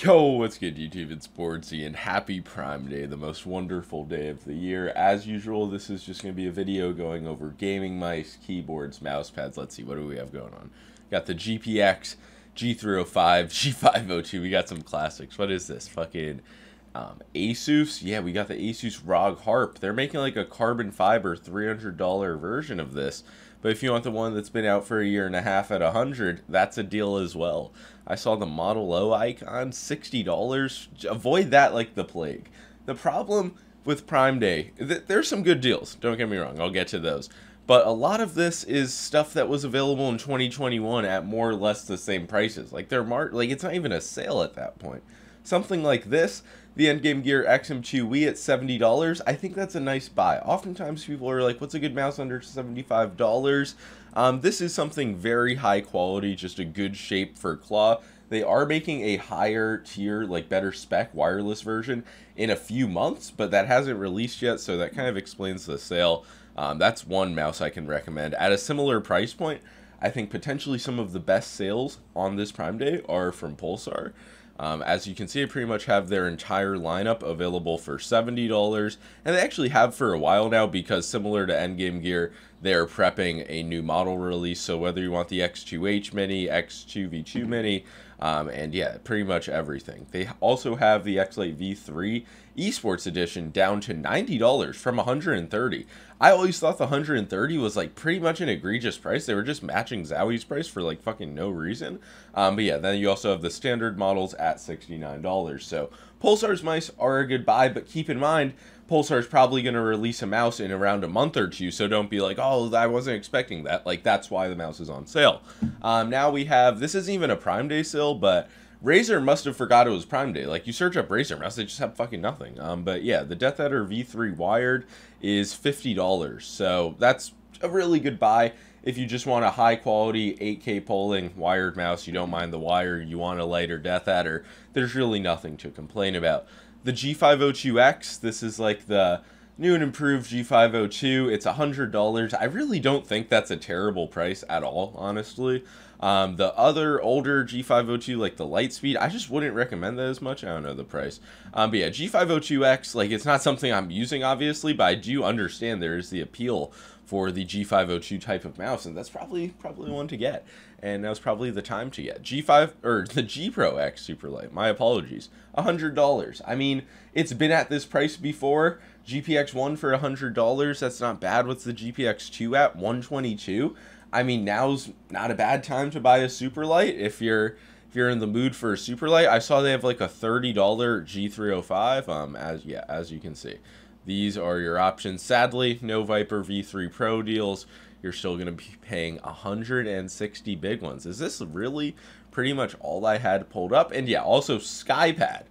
Yo, what's good, YouTube? It's boardzy, and happy Prime Day, the most wonderful day of the year. As usual, this is just going to be a video going over gaming mice, keyboards, mouse pads. Let's see, what do we have going on? Got the GPX, G305, G502. We got some classics. What is this? Fucking Asus? Yeah, we got the Asus ROG Harp. They're making like a carbon fiber $300 version of this. But if you want the one that's been out for a year and a half at 100, that's a deal as well. I saw the Model O icon, $60. Avoid that like the plague. The problem with Prime Day, there's some good deals. Don't get me wrong, I'll get to those. But a lot of this is stuff that was available in 2021 at more or less the same prices. Like it's not even a sale at that point. Something like this, the Endgame Gear XM2 Wii at $70, I think that's a nice buy. Oftentimes people are like, what's a good mouse under $75? This is something very high quality, just a good shape for claw. They are making a higher tier, like better spec wireless version in a few months, but that hasn't released yet, so that kind of explains the sale. That's one mouse I can recommend. At a similar price point, I think potentially some of the best sales on this Prime Day are from Pulsar. As you can see, I pretty much have their entire lineup available for $70, and they actually have for a while now because similar to Endgame Gear, they're prepping a new model release, so whether you want the X2H Mini, X2V2 Mini, and yeah, pretty much everything. They also have the X-Lite V3 Esports Edition down to $90 from $130. I always thought the $130 was like pretty much an egregious price. They were just matching Zowie's price for like fucking no reason. But yeah, then you also have the standard models at $69. So Pulsar's mice are a good buy, but keep in mind, Pulsar's probably going to release a mouse in around a month or two, so don't be like, oh, I wasn't expecting that. Like, that's why the mouse is on sale. Now we have, this isn't even a Prime Day sale, but Razer must have forgot it was Prime Day. Like, you search up Razer mouse, they just have fucking nothing. But yeah, the Death Adder V3 wired is $50, so that's a really good buy. If you just want a high quality 8K polling wired mouse, you don't mind the wire, you want a lighter Death Adder, there's really nothing to complain about. The G502X, this is like the new and improved G502. It's $100. I really don't think that's a terrible price at all, honestly. The other older G502, like the Lightspeed, I just wouldn't recommend that as much. I don't know the price. But yeah, G502X, like it's not something I'm using, obviously, but I do understand there is the appeal for the G502 type of mouse, and that's probably one to get. And that was probably the time to get. G5, or the G Pro X Superlight, my apologies, $100. I mean, it's been at this price before. GPX1 for $100, that's not bad. What's the GPX2 at? $122. I mean, now's not a bad time to buy a Superlight if you're in the mood for a Superlight. I saw they have like a $30 G305, as you can see. These are your options. Sadly, no Viper V3 Pro deals. You're still going to be paying 160 big ones. Is this really pretty much all I had pulled up? And yeah, also SkyPad.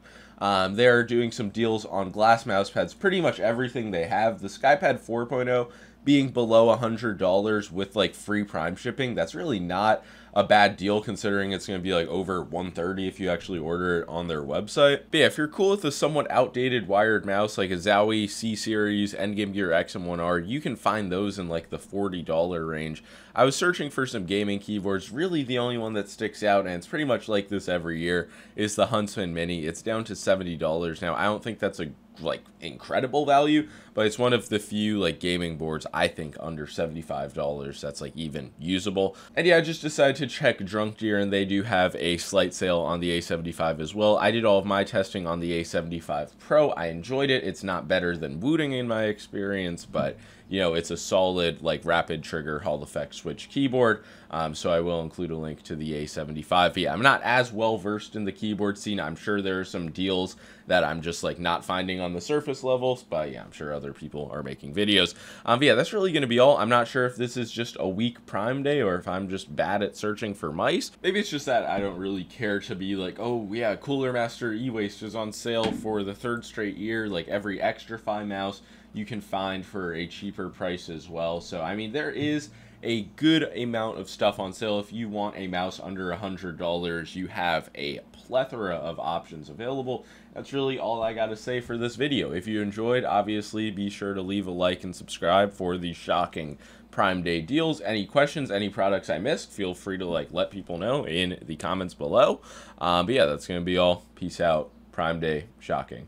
They're doing some deals on glass mouse pads. Pretty much everything they have. The SkyPad 4.0 being below $100 with like free Prime shipping. That's really not a bad deal considering it's going to be like over $130 if you actually order it on their website. But yeah, if you're cool with a somewhat outdated wired mouse like a Zowie C-Series, Endgame Gear XM1R, you can find those in like the $40 range. I was searching for some gaming keyboards. Really the only one that sticks out, and it's pretty much like this every year, is the Huntsman Mini. It's down to $70 now. I don't think that's a like incredible value, but it's one of the few like gaming boards I think under $75 that's like even usable. And yeah, I just decided to check Drunk Deer, and they do have a slight sale on the A75 as well. I did all of my testing on the A75 Pro. I enjoyed it. It's not better than Wooting in my experience, but you know, it's a solid like rapid trigger Hall effect switch keyboard. So I will include a link to the A75. But yeah, I'm not as well versed in the keyboard scene. I'm sure there are some deals that I'm just like not finding on the surface levels, but yeah, I'm sure other people are making videos. But yeah, that's really going to be all. I'm not sure if this is just a weak Prime Day or if I'm just bad at searching for mice. Maybe it's just that I don't really care to be like, oh yeah, Cooler Master E-Waste is on sale for the third straight year. Like every extra Fi mouse you can find for a cheaper price as well. So I mean, there is a good amount of stuff on sale. If you want a mouse under $100, you have a plethora of options available. That's really all I got to say for this video. If you enjoyed, obviously be sure to leave a like and subscribe for the shocking Prime Day deals. Any questions, any products I missed, feel free to let people know in the comments below. But yeah, that's going to be all. Peace out. Prime Day shocking.